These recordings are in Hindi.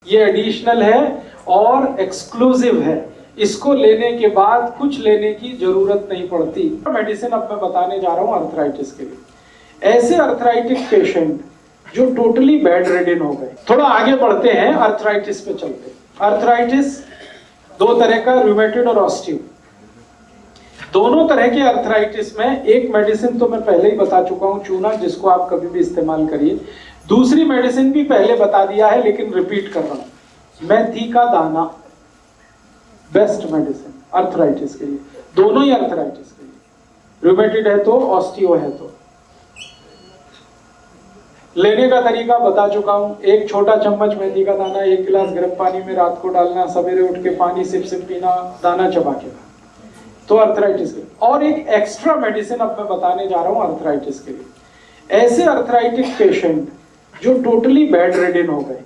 ये एडिशनल है और एक्सक्लूसिव है। इसको लेने के बाद कुछ लेने की जरूरत नहीं पड़ती। मेडिसिन अब मैं बताने जा रहा हूँ अर्थराइटिस के लिए। ऐसे अर्थराइटिक पेशेंट जो टोटली बेड रिडन हो गए। थोड़ा आगे बढ़ते हैं, अर्थराइटिस पे चलते हैं। अर्थराइटिस दो तरह का, रूमेटॉइड और ऑस्टियो। दोनों तरह के अर्थराइटिस में एक मेडिसिन तो मैं पहले ही बता चुका हूं, चूना, जिसको आप कभी भी इस्तेमाल करिए। दूसरी मेडिसिन भी पहले बता दिया है लेकिन रिपीट कर रहा हूं, मेथी का दाना बेस्ट मेडिसिन अर्थराइटिस के लिए, दोनों ही अर्थराइटिस के लिए, रूमेटॉइड है तो, ऑस्टियो है तो। लेने का तरीका बता चुका हूं, एक छोटा चम्मच मेथी का दाना 1 गिलास गर्म पानी में रात को डालना, सवेरे उठ के पानी सिप सिप पीना, दाना चबा के, तो अर्थराइटिस के। और एक एक्स्ट्रा मेडिसिन अब मैं बताने जा रहा हूं अर्थराइटिस के लिए। ऐसे अर्थराइटिक पेशेंट जो टोटली बेड रिडन हो गए,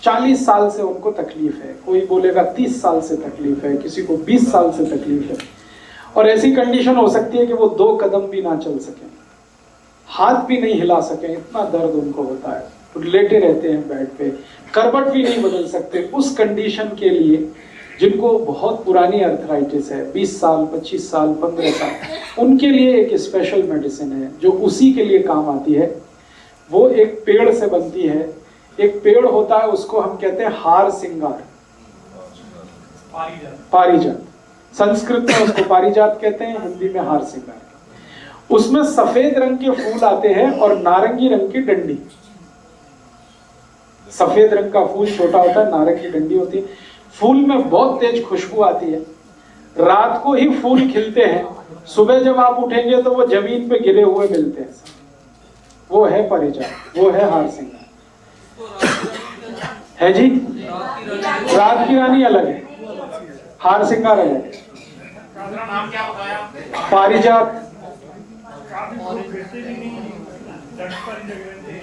40 साल से उनको तकलीफ है, कोई बोलेगा 30 साल से तकलीफ है, किसी को 20 साल से तकलीफ है, और ऐसी कंडीशन हो सकती है कि वो 2 कदम भी ना चल सके, हाथ भी नहीं हिला सके, इतना दर्द उनको होता है, तो लेटे रहते हैं बेड पे, करवट भी नहीं बदल सकते। उस कंडीशन के लिए, जिनको बहुत पुरानी अर्थराइटिस है, 20 साल, 25 साल, 15 साल, उनके लिए एक स्पेशल मेडिसिन है जो उसी के लिए काम आती है। वो एक पेड़ से बनती है। एक पेड़ होता है, उसको हम कहते हैं हार सिंगार, पारिजात। संस्कृत में उसको पारिजात कहते हैं, हिंदी में हार सिंगार। उसमें सफेद रंग के फूल आते हैं और नारंगी रंग की डंडी। सफेद रंग का फूल छोटा होता है, नारंगी डंडी होती है। फूल में बहुत तेज खुशबू आती है। रात को ही फूल खिलते हैं, सुबह जब आप उठेंगे तो वो जमीन पे गिरे हुए मिलते हैं। वो है पारिजात, वो है हार सिंगार। है जी, रात की रानी अलग है, हार सिंगार अलग है। पारिजात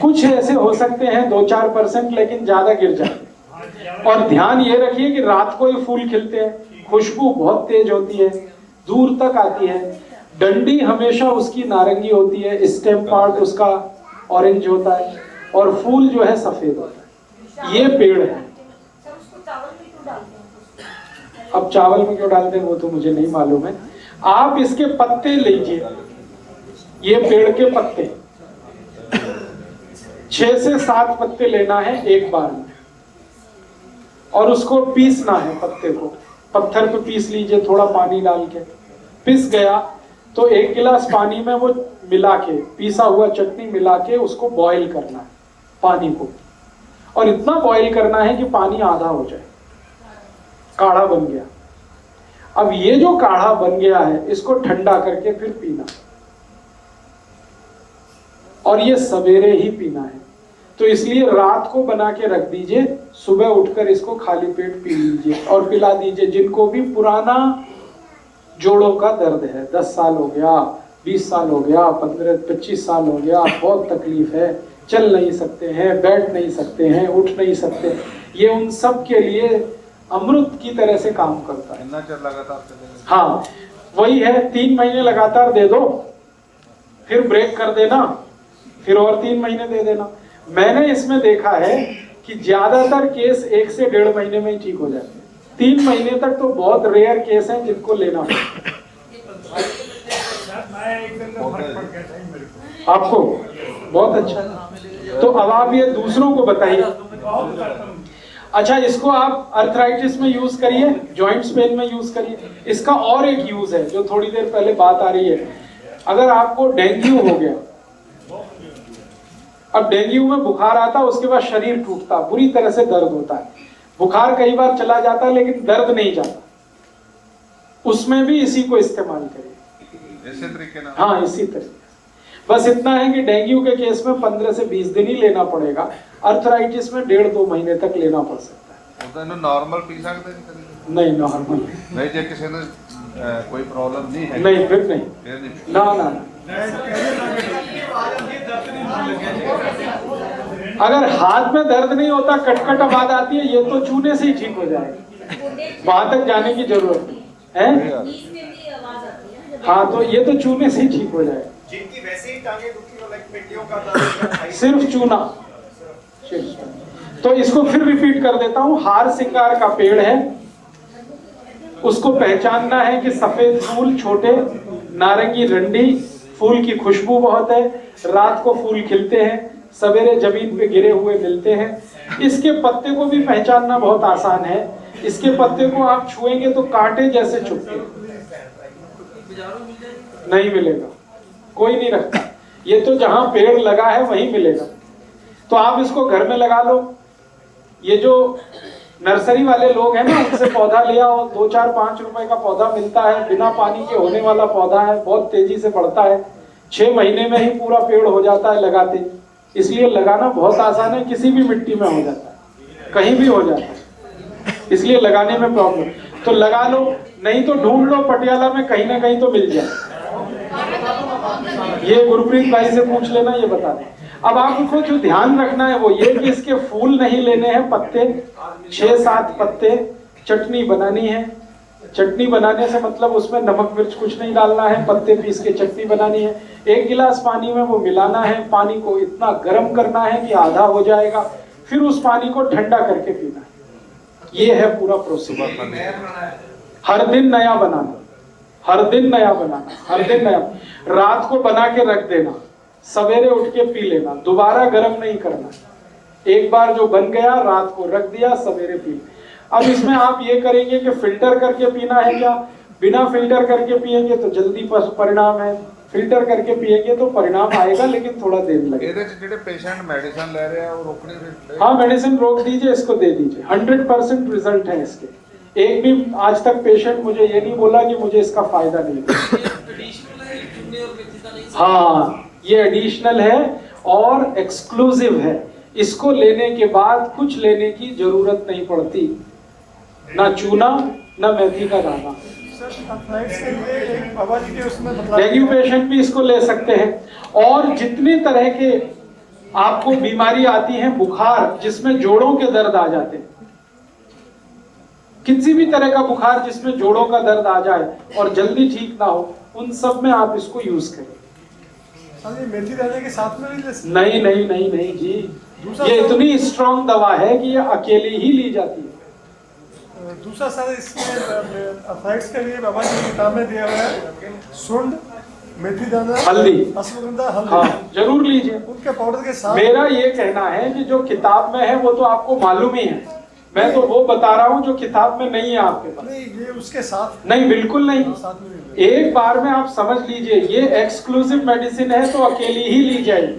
कुछ ऐसे हो सकते हैं 2-4%, लेकिन ज्यादा गिर जाते। और ध्यान ये रखिए कि रात को ही फूल खिलते हैं, खुशबू बहुत तेज होती है, दूर तक आती है। डंडी हमेशा उसकी नारंगी होती है, स्टेम पार्ट उसका ऑरेंज होता है, और फूल जो है सफेद होता है। ये पेड़ है। अब चावल में क्यों डालते हैं वो तो मुझे नहीं मालूम है। आप इसके पत्ते लीजिए, ये पेड़ के पत्ते 6 से 7 पत्ते लेना है एक बार में, और उसको पीसना है। पत्ते को पत्थर पे पीस लीजिए, थोड़ा पानी डाल के। पिस गया तो 1 गिलास पानी में वो मिला के, पीसा हुआ चटनी मिला के उसको बॉईल करना है पानी को, और इतना बॉईल करना है कि पानी आधा हो जाए, काढ़ा बन गया। अब ये जो काढ़ा बन गया है, इसको ठंडा करके फिर पीना, और ये सवेरे ही पीना है। तो इसलिए रात को बना के रख दीजिए, सुबह उठकर इसको खाली पेट पी लीजिए और पिला दीजिए। जिनको भी पुराना जोड़ों का दर्द है, 10 साल हो गया, 20 साल हो गया, 15-25 साल हो गया, बहुत तकलीफ है, चल नहीं सकते हैं, बैठ नहीं सकते हैं, उठ नहीं सकते, ये उन सब के लिए अमृत की तरह से काम करता है। हाँ, वही है, 3 महीने लगातार दे दो, फिर ब्रेक कर देना, फिर और 3 महीने दे देना। मैंने इसमें देखा है कि ज्यादातर केस 1 से 1.5 महीने में ही ठीक हो जाते हैं। 3 महीने तक तो बहुत रेयर केस हैं जिनको लेना पड़ता। आपको बहुत अच्छा। तो अब आप ये दूसरों को बताइए। अच्छा, इसको आप अर्थराइटिस में यूज करिए, जॉइंट्स पेन में यूज करिए। इसका और एक यूज है जो थोड़ी देर पहले बात आ रही है। अगर आपको डेंगू हो गया, अब डेंगू में बुखार आता है, उसके बाद शरीर टूटता, बुरी तरह से दर्द होता है। बुखार कई बार चला जाता है लेकिन दर्द नहीं जाता, उसमें भी इसी को इस्तेमाल करिए। इसी तरीके ना? हाँ, इसी तरीके। बस इतना है कि डेंगू के केस में 15 से 20 दिन ही लेना पड़ेगा, अर्थराइटिस में 1.5-2 महीने तक लेना पड़ सकता है। नॉर्मल पी सकते हैं? नहीं, नॉर्मल नहीं। जो किसी ने कोई प्रॉब्लम नहीं है? नहीं, फिर नहीं। ना। अगर हाथ में दर्द नहीं होता, कटकट आवाज आती है, ये तो चूने से ही ठीक हो जाएगा, वहां तक जाने की जरूरत है। हाँ, तो ये तो चूने से ही ठीक हो जाएगा। जिनकी वैसे ही टांगे दुखी हो, पिंडियों का दर्द, सिर्फ चूना, तो इसको फिर रिपीट कर देता हूं। हार सिंगार का पेड़ है, उसको पहचानना है कि सफेद फूल, छोटे नारंगी रंडी, फूल की खुशबू बहुत है, रात को फूल खिलते हैं, सवेरे जमीन पे गिरे हुए मिलते हैं। इसके पत्ते को भी पहचानना बहुत आसान है। इसके पत्ते को आप छुएंगे तो कांटे जैसे चुभते, नहीं मिलेगा, कोई नहीं रखता। ये तो जहां पेड़ लगा है वहीं मिलेगा। तो आप इसको घर में लगा लो। ये जो नर्सरी वाले लोग हैं ना, उनसे पौधा ले आओ, 2-4-5 रुपए का पौधा मिलता है, बिना पानी के होने वाला पौधा है, बहुत तेजी से बढ़ता है, 6 महीने में ही पूरा पेड़ हो जाता है लगाते। इसलिए लगाना बहुत आसान है, किसी भी मिट्टी में हो जाता है, कहीं भी हो जाता है, इसलिए लगाने में प्रॉब्लम। तो लगा लो, नहीं तो ढूंढ लो, पटियाला में कहीं ना कहीं तो मिल जाए। ये गुरप्रीत भाई से पूछ लेना, ये बता दें। अब आपको जो ध्यान रखना है वो ये कि इसके फूल नहीं लेने हैं, पत्ते 6-7 पत्ते। चटनी बनानी है, चटनी बनाने से मतलब उसमें नमक मिर्च कुछ नहीं डालना है, पत्ते पीस के चटनी बनानी है। 1 गिलास पानी में वो मिलाना है, पानी को इतना गर्म करना है कि आधा हो जाएगा, फिर उस पानी को ठंडा करके पीना है। ये है पूरा प्रोसीजर। हर दिन नया बनाना, हर दिन नया बनाना, हर दिन नया। रात को बना के रख देना, सवेरे उठ के पी लेना, दोबारा गर्म नहीं करना। एक बार जो बन गया रात को रख दिया, सवेरे पी। अब इसमें आप ये करेंगे कि फिल्टर करके पीना है क्या? बिना फिल्टर करके पिएंगे तो जल्दी परिणाम है, फिल्टर करके पिएंगे तो परिणाम आएगा, लेकिन थोड़ा देर लगेगा। ਜਿਹੜੇ पेशेंट मेडिसिन ले रहे हैं वो रोकनी, हाँ मेडिसिन रोक दीजिए, इसको दे दीजिए। 100% रिजल्ट है इसके। एक भी आज तक पेशेंट मुझे ये नहीं बोला कि मुझे इसका फायदा नहीं है। हाँ, ये एडिशनल है और एक्सक्लूसिव है। इसको लेने के बाद कुछ लेने की जरूरत नहीं पड़ती, ना चूना ना मेथी का दाना। डेंगू पेशेंट भी इसको ले सकते हैं। और जितने तरह के आपको बीमारी आती है, बुखार जिसमें जोड़ों के दर्द आ जाते हैं, किसी भी तरह का बुखार जिसमें जोड़ों का दर्द आ जाए और जल्दी ठीक ना हो, उन सब में आप इसको यूज करें। ये मेथी दाने के साथ में नहीं नहीं नहीं नहीं जी, ये इतनी स्ट्रॉन्ग दवा है कि ये अकेली ही ली जाती है। दूसरा सर इसमें अफाइट्स के लिए बाबा जी की किताब में दिया हुआ है सुंड, मेथी दाना, हल्दी, अश्वगंधा, हल्दी। हाँ जरूर लीजिए उनके पाउडर के साथ। मेरा ये कहना है कि जो किताब में है वो तो आपको मालूम ही है, मैं तो वो बता रहा हूँ जो किताब में नहीं है आपके पास। नहीं, ये उसके साथ नहीं, बिल्कुल नहीं। साथ में एक बार में आप समझ लीजिए, ये एक्सक्लूसिव मेडिसिन है तो अकेली ही ली जाएगी,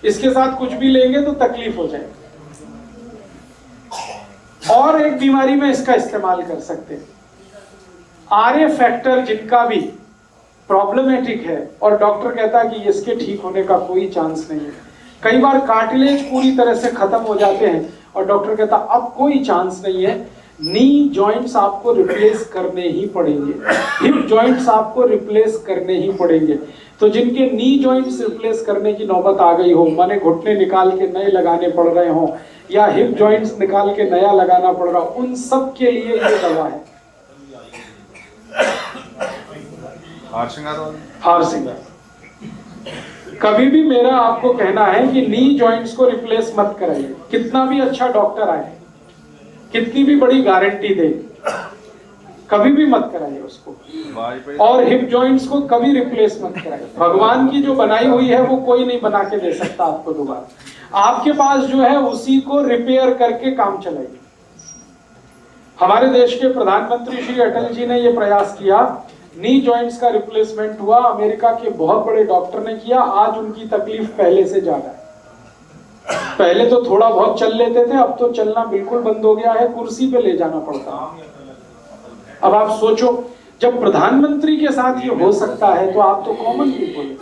इसके साथ कुछ भी लेंगे तो तकलीफ हो जाएगी। और एक बीमारी में इसका इस्तेमाल कर सकते हैं, आरए फैक्टर जिनका भी प्रॉब्लमेटिक है और डॉक्टर कहता है कि इसके ठीक होने का कोई चांस नहीं है। कई बार कार्टिलेज पूरी तरह से खत्म हो जाते हैं और डॉक्टर कहता अब कोई चांस नहीं है, नी जॉइंट्स आपको रिप्लेस करने ही पड़ेंगे, हिप जॉइंट्स आपको रिप्लेस करने ही पड़ेंगे। तो जिनके नी जॉइंट्स रिप्लेस करने की नौबत आ गई हो, माने घुटने निकाल के नए लगाने पड़ रहे हो या हिप जॉइंट्स निकाल के नया लगाना पड़ रहा, उन सब के लिए ये दवा है। हार सिंगार। कभी भी मेरा आपको कहना है कि नी जॉइंट्स को रिप्लेस मत कराइए, कितना भी अच्छा डॉक्टर आए, कितनी भी बड़ी गारंटी दे, कभी भी मत कराइए उसको। और हिप जॉइंट्स को कभी रिप्लेस मत कराइए। भगवान की जो बनाई हुई है वो कोई नहीं बना के दे सकता आपको दोबारा, आपके पास जो है उसी को रिपेयर करके काम चलाइए। हमारे देश के प्रधानमंत्री श्री अटल जी ने यह प्रयास किया, नी जॉइंट्स का रिप्लेसमेंट हुआ, अमेरिका के बहुत बड़े डॉक्टर ने किया, आज उनकी तकलीफ पहले से ज्यादा है। पहले तो थोड़ा बहुत चल लेते थे, अब तो चलना बिल्कुल बंद हो गया है, कुर्सी पे ले जाना पड़ता है। अब आप सोचो, जब प्रधानमंत्री के साथ ये हो सकता है तो आप तो कॉमन पीपल।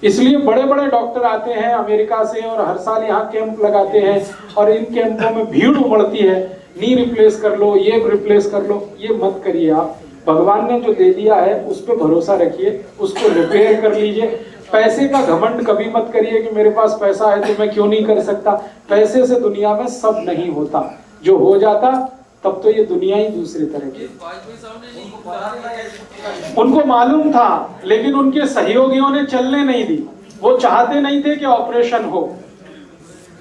इसलिए बड़े बड़े डॉक्टर आते हैं अमेरिका से और हर साल यहाँ कैंप लगाते हैं और इन कैंपों में भीड़ उमड़ती है, नी रिप्लेस कर लो, ये रिप्लेस कर लो। ये मत करिए आप, भगवान ने जो दे दिया है उस पर भरोसा रखिए, उसको रिपेयर कर लीजिए। पैसे का घमंड कभी मत करिए कि मेरे पास पैसा है तो मैं क्यों नहीं कर सकता। पैसे से दुनिया में सब नहीं होता, जो हो जाता तब तो ये दुनिया ही दूसरी तरह की। उनको मालूम था लेकिन उनके सहयोगियों ने चलने नहीं दी, वो चाहते नहीं थे कि ऑपरेशन हो।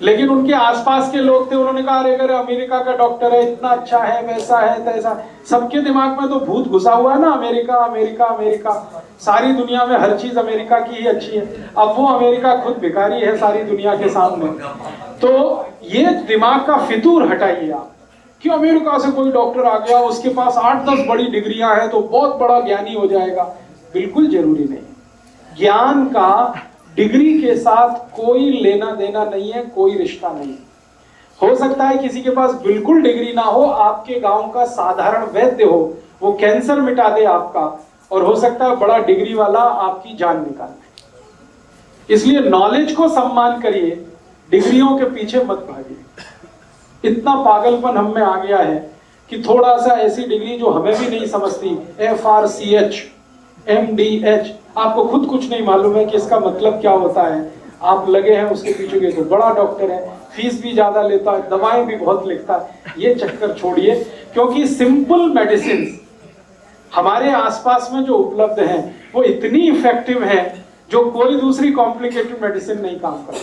लेकिन उनके आसपास के लोग थे, उन्होंने कहा अरे अगर अमेरिका का डॉक्टर है, इतना अच्छा है, वैसा है, तैसा। सबके दिमाग में तो भूत घुसा हुआ है ना, अमेरिका अमेरिका अमेरिका, सारी दुनिया में हर चीज अमेरिका की ही अच्छी है। अब वो अमेरिका खुद भिखारी है सारी दुनिया के सामने। तो ये दिमाग का फितूर हटाइए आप कि अमेरिका से कोई डॉक्टर आ गया, उसके पास 8-10 बड़ी डिग्रियां हैं तो बहुत बड़ा ज्ञानी हो जाएगा। बिल्कुल जरूरी नहीं। ज्ञान का डिग्री के साथ कोई लेना देना नहीं है, कोई रिश्ता नहीं। हो सकता है किसी के पास बिल्कुल डिग्री ना हो, आपके गांव का साधारण वैद्य हो, वो कैंसर मिटा दे आपका, और हो सकता है बड़ा डिग्री वाला आपकी जान निकाल दे। इसलिए नॉलेज को सम्मान करिए, डिग्रियों के पीछे मत भागिए। इतना पागलपन हम में आ गया है कि थोड़ा सा ऐसी डिग्री जो हमें भी नहीं समझती, FRCH MDH, आपको खुद कुछ नहीं मालूम है कि इसका मतलब क्या होता है, आप लगे हैं उसके पीछे के तो बड़ा डॉक्टर है, फीस भी ज्यादा लेता है, दवाएं भी बहुत लिखता है। ये चक्कर छोड़िए, क्योंकि सिंपल मेडिसिन हमारे आसपास में जो उपलब्ध हैं वो इतनी इफेक्टिव हैं जो कोई दूसरी कॉम्प्लिकेटेड मेडिसिन नहीं काम करती।